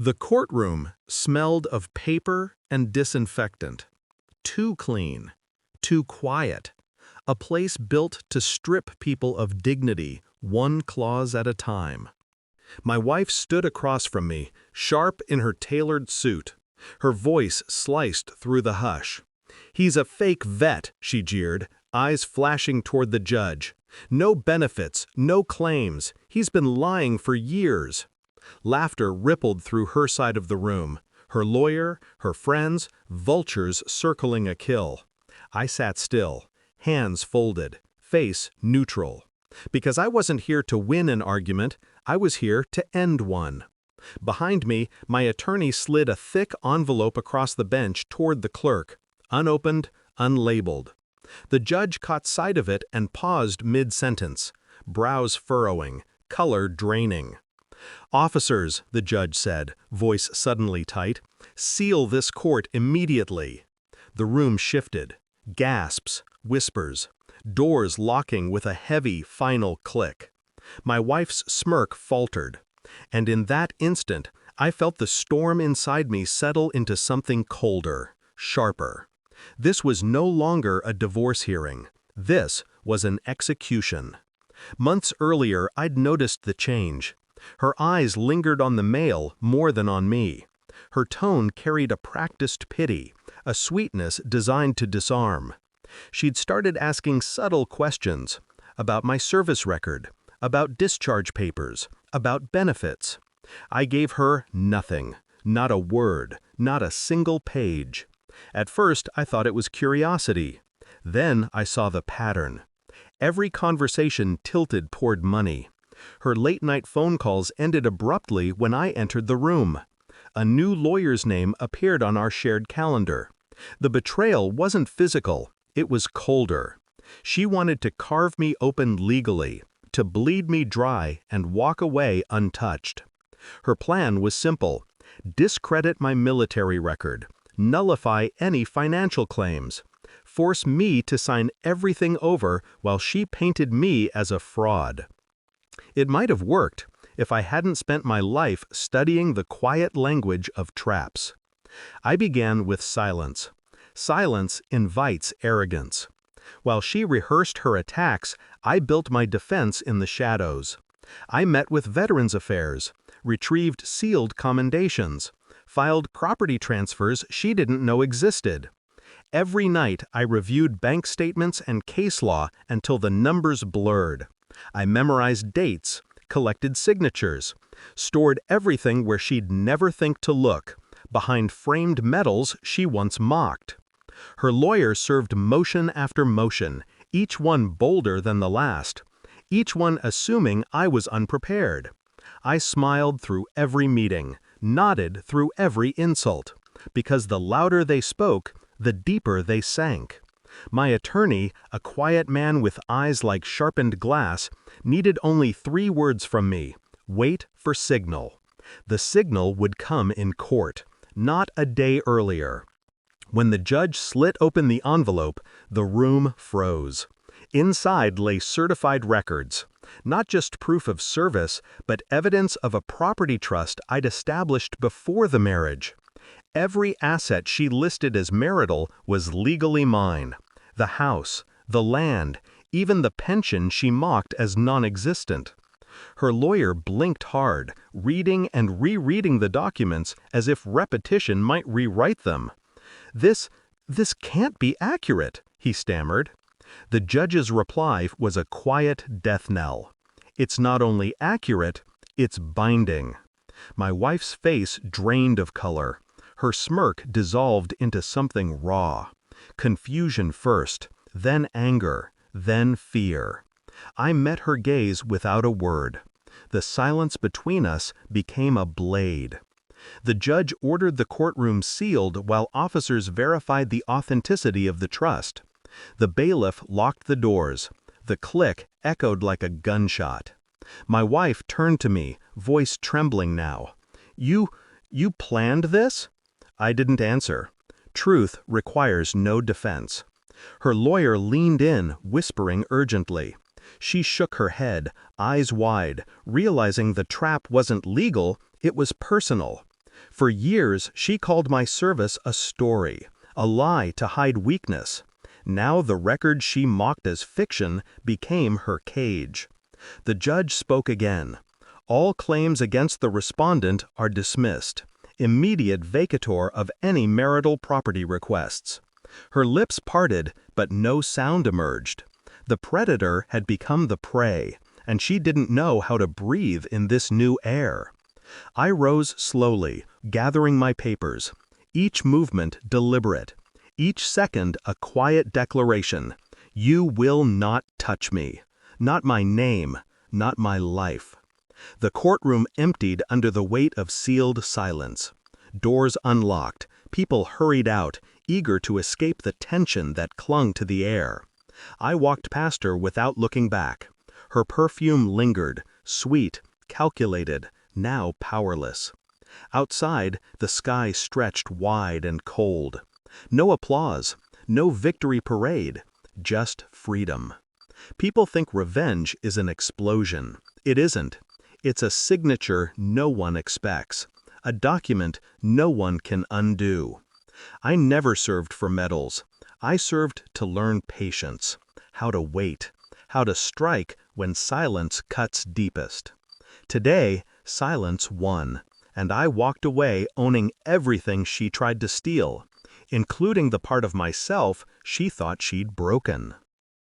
The courtroom smelled of paper and disinfectant. Too clean, too quiet. A place built to strip people of dignity, one clause at a time. My wife stood across from me, sharp in her tailored suit. Her voice sliced through the hush. "He's a fake vet," she jeered, eyes flashing toward the judge. "No benefits, no claims. He's been lying for years." Laughter rippled through her side of the room. Her lawyer, her friends, vultures circling a kill. I sat still, hands folded, face neutral. Because I wasn't here to win an argument, I was here to end one. Behind me, my attorney slid a thick envelope across the bench toward the clerk, unopened, unlabeled. The judge caught sight of it and paused mid-sentence, brows furrowing, color draining. "Officers," the judge said, voice suddenly tight, "seal this court immediately." The room shifted. Gasps, whispers, doors locking with a heavy, final click. My wife's smirk faltered. And in that instant, I felt the storm inside me settle into something colder, sharper. This was no longer a divorce hearing. This was an execution. Months earlier, I'd noticed the change. Her eyes lingered on the male more than on me. Her tone carried a practiced pity, a sweetness designed to disarm. She'd started asking subtle questions about my service record, about discharge papers, about benefits. I gave her nothing, not a word, not a single page. At first, I thought it was curiosity. Then I saw the pattern. Every conversation tilted toward money. Her late-night phone calls ended abruptly when I entered the room. A new lawyer's name appeared on our shared calendar. The betrayal wasn't physical, it was colder. She wanted to carve me open legally, to bleed me dry and walk away untouched. Her plan was simple: discredit my military record, nullify any financial claims, force me to sign everything over while she painted me as a fraud. It might have worked if I hadn't spent my life studying the quiet language of traps. I began with silence. Silence invites arrogance. While she rehearsed her attacks, I built my defense in the shadows. I met with Veterans Affairs, retrieved sealed commendations, filed property transfers she didn't know existed. Every night I reviewed bank statements and case law until the numbers blurred. I memorized dates, collected signatures, stored everything where she'd never think to look, behind framed medals she once mocked. Her lawyer served motion after motion, each one bolder than the last, each one assuming I was unprepared. I smiled through every meeting, nodded through every insult, because the louder they spoke, the deeper they sank. My attorney, a quiet man with eyes like sharpened glass, needed only 3 words from me: wait for signal. The signal would come in court, not a day earlier. When the judge slit open the envelope, the room froze. Inside lay certified records, not just proof of service, but evidence of a property trust I'd established before the marriage. Every asset she listed as marital was legally mine. The house, the land, even the pension she mocked as non-existent. Her lawyer blinked hard, reading and rereading the documents as if repetition might rewrite them. This can't be accurate," he stammered. The judge's reply was a quiet death knell. "It's not only accurate, it's binding." My wife's face drained of color. Her smirk dissolved into something raw. Confusion first, then anger, then fear. I met her gaze without a word. The silence between us became a blade. The judge ordered the courtroom sealed while officers verified the authenticity of the trust. The bailiff locked the doors. The click echoed like a gunshot. My wife turned to me, voice trembling now. You planned this?" I didn't answer. Truth requires no defense. Her lawyer leaned in, whispering urgently. She shook her head, eyes wide, realizing the trap wasn't legal, it was personal. For years, she called my service a story, a lie to hide weakness. Now the record she mocked as fiction became her cage. The judge spoke again. All claims against the respondent are dismissed. Immediate vacatur of any marital property requests. Her lips parted, but no sound emerged. The predator had become the prey, and she didn't know how to breathe in this new air. I rose slowly, gathering my papers, each movement deliberate, each second a quiet declaration. You will not touch me. Not my name, not my life. The courtroom emptied under the weight of sealed silence. Doors unlocked, people hurried out, eager to escape the tension that clung to the air. I walked past her without looking back. Her perfume lingered, sweet, calculated, now powerless. Outside, the sky stretched wide and cold. No applause, no victory parade, just freedom. People think revenge is an explosion. It isn't. It's a signature no one expects, a document no one can undo. I never served for medals. I served to learn patience, how to wait, how to strike when silence cuts deepest. Today, silence won, and I walked away owning everything she tried to steal, including the part of myself she thought she'd broken.